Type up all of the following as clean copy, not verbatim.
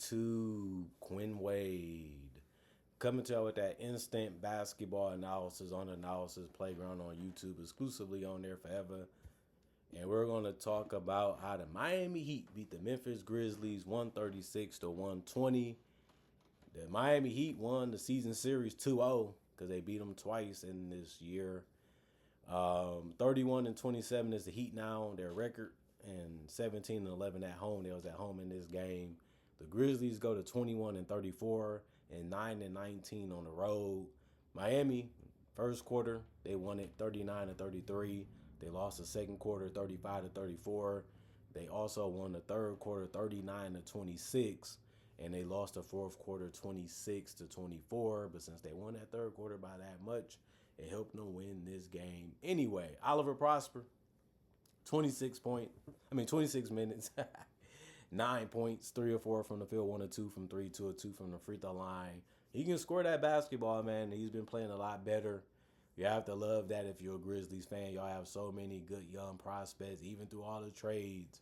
to Quinn Wade. Coming to you with that instant basketball analysis on Analysis Playground on YouTube, exclusively on there forever. And we're going to talk about how the Miami Heat beat the Memphis Grizzlies 136 to 120. The Miami Heat won the season series 2-0 because they beat them twice in this year. 31 and 27 is the Heat now, their record, and 17 and 11 at home. They was at home in this game. The Grizzlies go to 21 and 34 and 9 and 19 on the road. Miami, first quarter, they won it 39 to 33. They lost the second quarter 35 to 34. They also won the third quarter 39 to 26. And they lost the fourth quarter 26 to 24. But since they won that third quarter by that much, it helped them win this game. Anyway, Oliver Prosper, 26 minutes, 9 points, 3 or 4 from the field, 1 or 2 from 3, 2 or 2 from the free throw line. He can score that basketball, man. He's been playing a lot better. You have to love that if you're a Grizzlies fan. Y'all have so many good young prospects, even through all the trades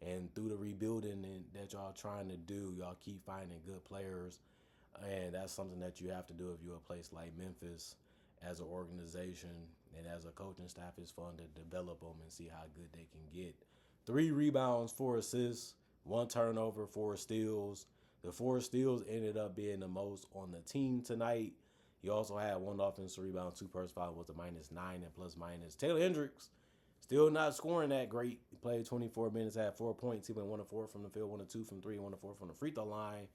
and through the rebuilding that y'all trying to do. Y'all keep finding good players, and that's something that you have to do if you're a place like Memphis. As an organization and as a coaching staff, it's fun to develop them and see how good they can get. 3 rebounds, 4 assists, 1 turnover, 4 steals. The 4 steals ended up being the most on the team tonight. He also had 1 offensive rebound, 2 personal fouls, was a -9 and plus minus. Taylor Hendricks, still not scoring that great. He played 24 minutes, had 4 points. He went 1 of 4 from the field, 1 of 2 from 3, 1 of 4 from the free throw line.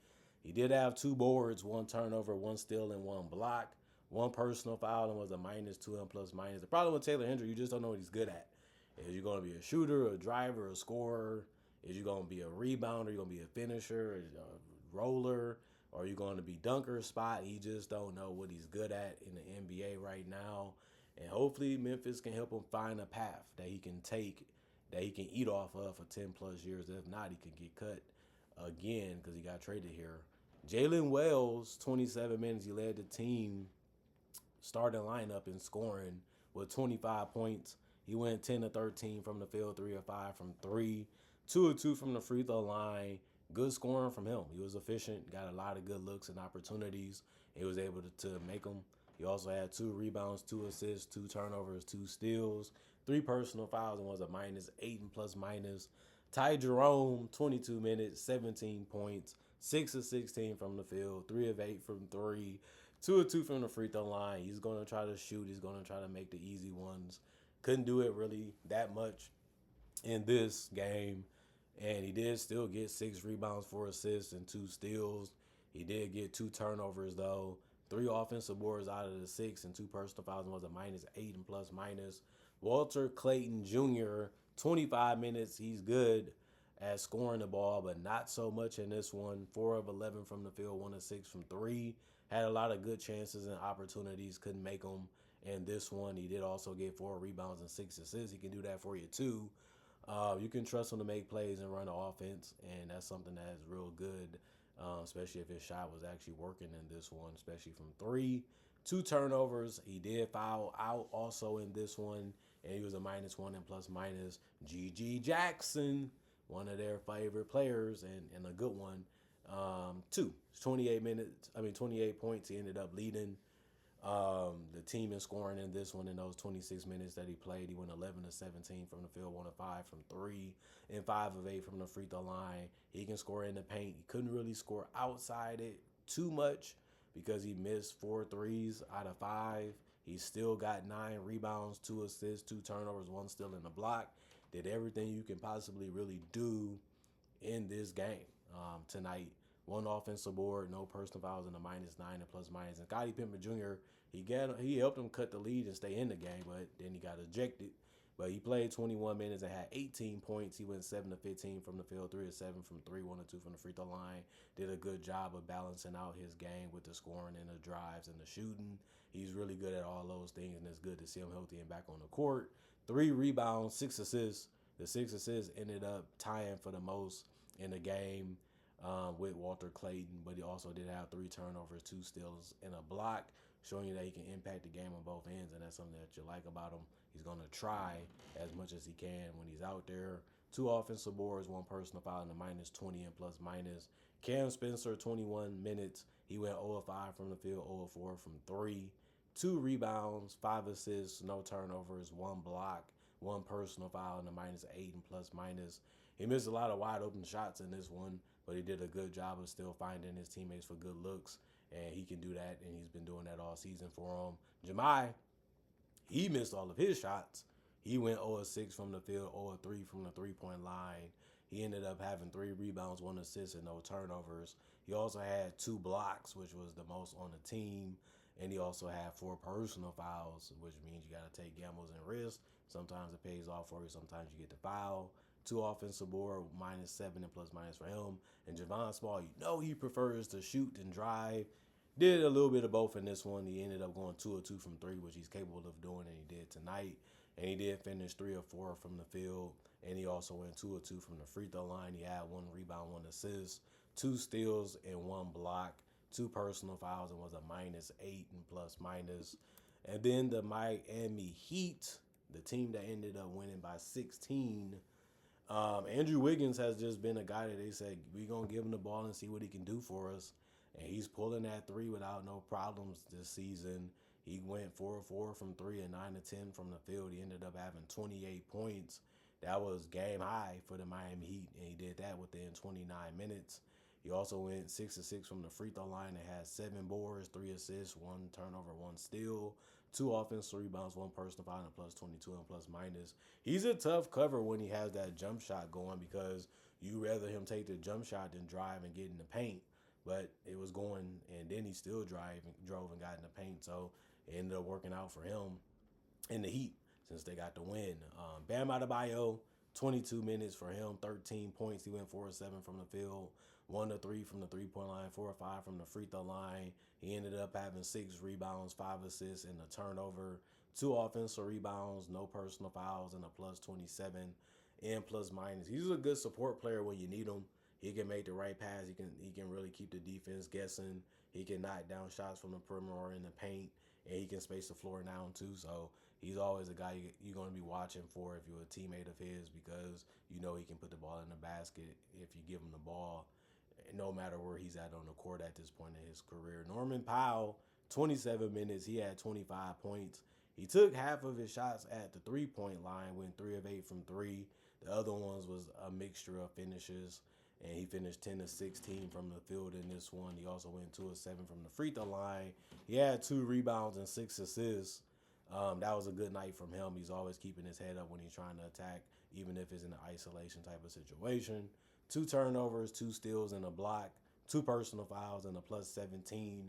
He did have 2 boards, 1 turnover, 1 steal, and 1 block. 1 personal foul and was a -2 and plus minus. The problem with Taylor Hendricks, you just don't know what he's good at. Is you going to be a shooter, a driver, a scorer? Is you going to be a rebounder? You going to be a finisher, a roller? Or are you going to be dunker spot? He just don't know what he's good at in the NBA right now. And hopefully Memphis can help him find a path that he can take, that he can eat off of for 10 plus years. If not, he could get cut again because he got traded here. Jalen Wells, 27 minutes. He led the team starting lineup in scoring with 25 points. He went 10 to 13 from the field, 3 or 5 from 3, 2 or 2 from the free throw line. Good scoring from him. He was efficient, got a lot of good looks and opportunities. He was able to make them. He also had 2 rebounds, 2 assists, 2 turnovers, 2 steals, 3 personal fouls, and was a -8 and plus minus. Ty Jerome, 22 minutes, 17 points, 6 of 16 from the field, 3 of 8 from 3, 2 of 2 from the free throw line. He's going to try to shoot. He's going to try to make the easy ones. Couldn't do it really that much in this game. And he did still get 6 rebounds, 4 assists, and 2 steals. He did get 2 turnovers, though. 3 offensive boards out of the 6 and 2 personal fouls, and was a -8 and plus minus. Walter Clayton Jr., 25 minutes. He's good at scoring the ball, but not so much in this one. 4 of 11 from the field, 1 of 6 from 3. Had a lot of good chances and opportunities, couldn't make them in this one. He did also get 4 rebounds and 6 assists. He can do that for you, too. You can trust him to make plays and run the offense, and that's something that is real good, especially if his shot was actually working in this one, especially from 3. 2 turnovers. He did foul out also in this one, and he was a -1 and plus minus. G.G. Jackson, one of their favorite players and a good one. 28 points. He ended up leading the team in scoring in this one in those 26 minutes that he played. He went 11 of 17 from the field, 1 of 5 from 3, and 5 of 8 from the free throw line. He can score in the paint. He couldn't really score outside it too much because he missed 4 threes out of 5. He still got 9 rebounds, 2 assists, 2 turnovers, 1 steal in the block. Did everything you can possibly really do in this game tonight. 1 offensive board, no personal fouls, and a -9 and plus minus. And Scottie Pippen Jr., he helped him cut the lead and stay in the game, but then he got ejected. But he played 21 minutes and had 18 points. He went 7 of 15 from the field, 3 of 7 from 3, 1 of 2 from the free throw line. Did a good job of balancing out his game with the scoring and the drives and the shooting. He's really good at all those things, and it's good to see him healthy and back on the court. 3 rebounds, 6 assists. The 6 assists ended up tying for the most in the game with Walter Clayton, but he also did have 3 turnovers, 2 steals, and a block, showing you that he can impact the game on both ends, and that's something that you like about him. He's going to try as much as he can when he's out there. 2 offensive boards, 1 personal foul, and a minus 20 and plus minus. Cam Spencer, 21 minutes. He went 0 of 5 from the field, 0 of 4 from 3. 2 rebounds, 5 assists, no turnovers, 1 block, 1 personal foul, and a minus 8 and plus minus. He missed a lot of wide open shots in this one, but he did a good job of still finding his teammates for good looks, and he can do that, and he's been doing that all season for him. Jemai, he missed all of his shots. He went 0 of 6 from the field, 0 of 3 from the three-point line. He ended up having 3 rebounds, 1 assist, and no turnovers. He also had 2 blocks, which was the most on the team. And he also had 4 personal fouls, which means you got to take gambles and risks. Sometimes it pays off for you. Sometimes you get the foul. 2 offensive board, minus 7 and plus minus for him. And Javon Small, he prefers to shoot and drive. Did a little bit of both in this one. He ended up going 2 of 2 from 3, which he's capable of doing, and he did tonight. And he did finish 3 of 4 from the field. And he also went 2 of 2 from the free throw line. He had 1 rebound, 1 assist, 2 steals, and 1 block. 2 personal fouls, and was a minus 8 and plus minus. And then the Miami Heat, the team that ended up winning by 16. Andrew Wiggins has just been a guy that they said, we're going to give him the ball and see what he can do for us. And he's pulling that 3 without no problems this season. He went 4 of 4 from 3 and 9 of 10 from the field. He ended up having 28 points. That was game high for the Miami Heat, and he did that within 29 minutes. He also went 6 of 6 from the free throw line and had 7 boards, 3 assists, 1 turnover, 1 steal, 2 offensive rebounds, 1 personal foul, and plus 22 and plus minus. He's a tough cover when he has that jump shot going because you rather him take the jump shot than drive and get in the paint. But it was going, and then he still drove and got in the paint. So it ended up working out for him in the Heat since they got the win. Bam Adebayo, 22 minutes for him, 13 points. He went 4 of 7 from the field, 1 of 3 from the three-point line, 4 of 5 from the free throw line. He ended up having 6 rebounds, 5 assists, and a turnover, 2 offensive rebounds, no personal fouls, and a plus 27 and plus minus. He's a good support player when you need him. He can make the right pass. He can really keep the defense guessing. He can knock down shots from the perimeter or in the paint, and he can space the floor down too. So he's always a guy you're going to be watching for if you're a teammate of his because he can put the ball in the basket if you give him the ball, no matter where he's at on the court at this point in his career. Norman Powell, 27 minutes. He had 25 points. He took half of his shots at the three-point line, went 3 of 8 from 3. The other ones was a mixture of finishes. And he finished 10 of 16 from the field in this one. He also went 2 of 7 from the free throw line. He had 2 rebounds and 6 assists. That was a good night from him. He's always keeping his head up when he's trying to attack, even if it's in an isolation type of situation. 2 turnovers, 2 steals, and a block. 2 personal fouls, and a plus 17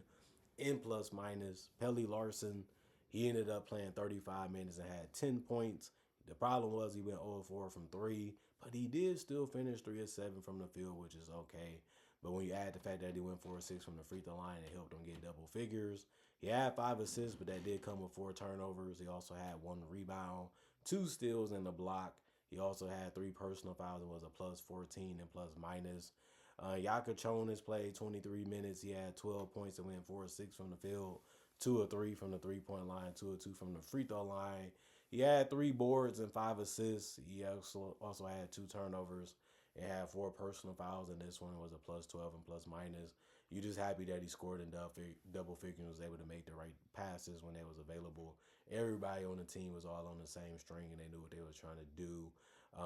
in plus minus. Pelly Larson, he ended up playing 35 minutes and had 10 points. The problem was he went 0 of 4 from 3. But he did still finish 3 of 7 from the field, which is okay. But when you add the fact that he went 4 of 6 from the free throw line, it helped him get double figures. He had 5 assists, but that did come with 4 turnovers. He also had 1 rebound, 2 steals, and a block. He also had 3 personal fouls and was a plus 14 and plus minus. Yaka Chonas played 23 minutes. He had 12 points and went 4 of 6 from the field, 2 of 3 from the three-point line, 2 of 2 from the free throw line. He had 3 boards and 5 assists. He also had 2 turnovers and had 4 personal fouls, and this one was a plus 12 and plus minus. You're just happy that he scored in double figures and was able to make the right passes when they was available. Everybody on the team was all on the same string, and they knew what they was trying to do.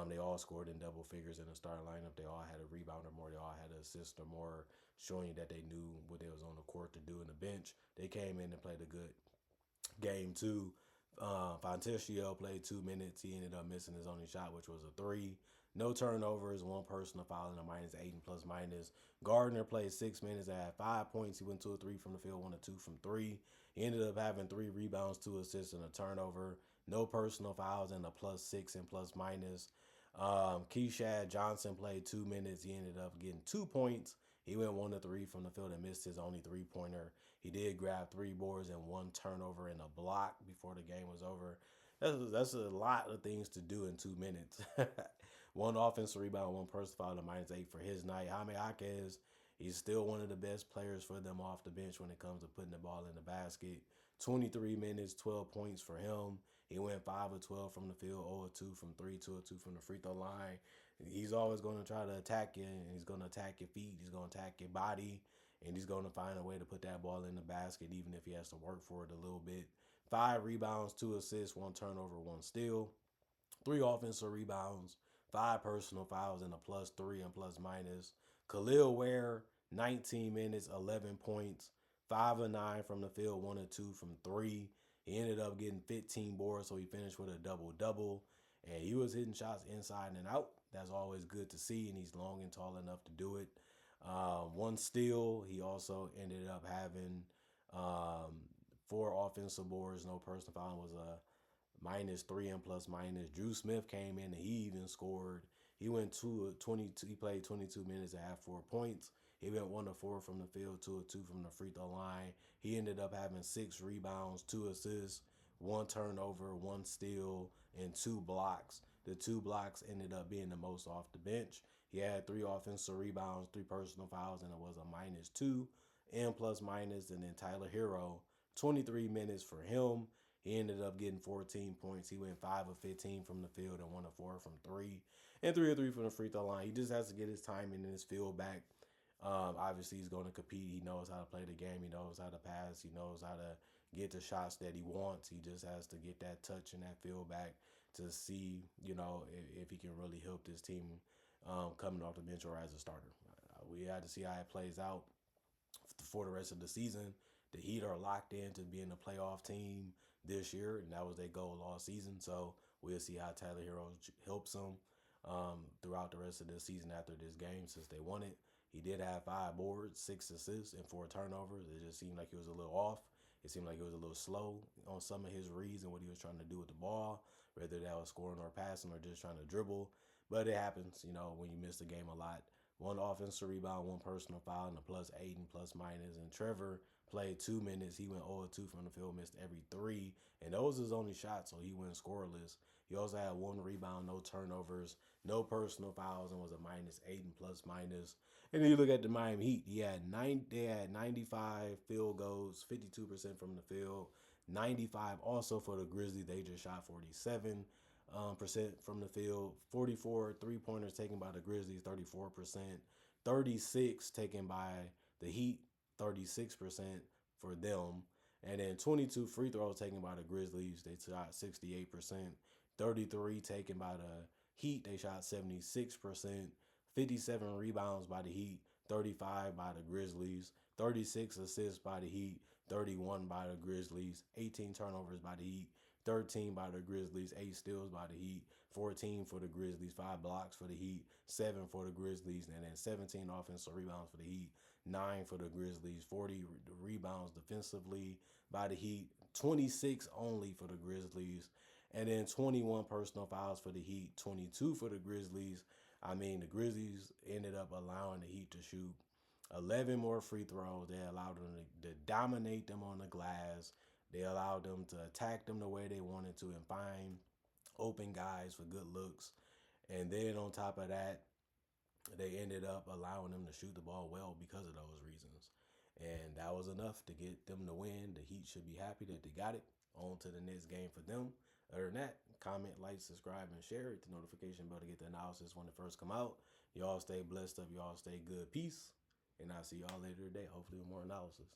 They all scored in double figures in the starting lineup. They all had a rebound or more. They all had an assist or more, showing you that they knew what they was on the court to do. In the bench, they came in and played a good game too. Fontecchio played 2 minutes. He ended up missing his only shot, which was a 3. No turnovers, 1 personal foul, and a minus 8 and plus minus. Gardner played 6 minutes and had 5 points. He went 2 of 3 from the field, 1 of 2 from 3. He ended up having 3 rebounds, 2 assists, and a turnover. No personal fouls, and a plus 6 and plus minus. Keishad Johnson played 2 minutes. He ended up getting 2 points. He went 1 of 3 from the field and missed his only 3-pointer. He did grab 3 boards and 1 turnover and a block before the game was over. That's a lot of things to do in 2 minutes. 1 offensive rebound, 1 personal foul, and a minus 8 for his night. Jaime Jaquez, he's still one of the best players for them off the bench when it comes to putting the ball in the basket. 23 minutes, 12 points for him. He went 5 of 12 from the field, 0 of 2 from 3, 2 of 2 from the free throw line. He's always going to try to attack you, and he's going to attack your feet. He's going to attack your body, and he's going to find a way to put that ball in the basket, even if he has to work for it a little bit. 5 rebounds, 2 assists, 1 turnover, 1 steal. 3 offensive rebounds, 5 personal fouls, and a +3 and plus minus. Khalil Ware, 19 minutes, 11 points, 5 of 9 from the field, 1 of 2 from 3. He ended up getting 15 boards, so he finished with a double-double. And he was hitting shots inside and out. That's always good to see, and he's long and tall enough to do it. 1 steal. He also ended up having 4 offensive boards, no personal foul. Was a -3 and plus minus. Drew Smith came in and he even scored. He went 2 of 22. He played 22 minutes and had 4 points. He went 1 of 4 from the field, 2 of 2 from the free throw line. He ended up having 6 rebounds, 2 assists, 1 turnover, 1 steal, and 2 blocks. The 2 blocks ended up being the most off the bench. He had 3 offensive rebounds, 3 personal fouls, and it was a -2 and plus minus. And then Tyler Hero, 23 minutes for him. He ended up getting 14 points. He went 5 of 15 from the field and 1 of 4 from 3. And 3 of 3 from the free throw line. He just has to get his timing and his feel back. Obviously, he's going to compete. He knows how to play the game. He knows how to pass. He knows how to get the shots that he wants. He just has to get that touch and that feel back to see, if he can really help this team coming off the bench or as a starter. We had to see how it plays out for the rest of the season. The Heat are locked into being a playoff team this year, and that was their goal all season. So we'll see how Tyler Hero helps them throughout the rest of the season after this game, since they won it. He did have 5 boards, 6 assists, and 4 turnovers. It just seemed like he was a little off. It seemed like he was a little slow on some of his reads and what he was trying to do with the ball, whether that was scoring or passing or just trying to dribble. But it happens, when you miss the game a lot. 1 offensive rebound, 1 personal foul, and a +8 and plus minus. And Trevor played 2 minutes. He went 0 of 2 from the field, missed every 3. And those was his only shots, so he went scoreless. He also had 1 rebound, no turnovers, no personal fouls, and was a -8 and plus minus. And then you look at the Miami Heat. They had 95 field goals, 52% from the field, 95 also for the Grizzlies. They just shot 47% from the field, 44 3-pointers taken by the Grizzlies, 34%, 36 taken by the Heat, 36% for them. And then 22 free throws taken by the Grizzlies. They shot 68%. 33 taken by the Heat. They shot 76%. 57 rebounds by the Heat. 35 by the Grizzlies. 36 assists by the Heat. 31 by the Grizzlies. 18 turnovers by the Heat. 13 by the Grizzlies, 8 steals by the Heat, 14 for the Grizzlies, 5 blocks for the Heat, 7 for the Grizzlies, and then 17 offensive rebounds for the Heat, 9 for the Grizzlies, 40 rebounds defensively by the Heat, 26 only for the Grizzlies, and then 21 personal fouls for the Heat, 22 for the Grizzlies. The Grizzlies ended up allowing the Heat to shoot 11 more free throws. They allowed them to dominate them on the glass. They allowed them to attack them the way they wanted to and find open guys for good looks. And then on top of that, they ended up allowing them to shoot the ball well because of those reasons. And that was enough to get them to win. The Heat should be happy that they got it. On to the next game for them. Other than that, comment, like, subscribe, and share. Hit the notification bell to get the analysis when it first come out. Y'all stay blessed up. Y'all stay good. Peace. And I'll see y'all later today, hopefully with more analysis.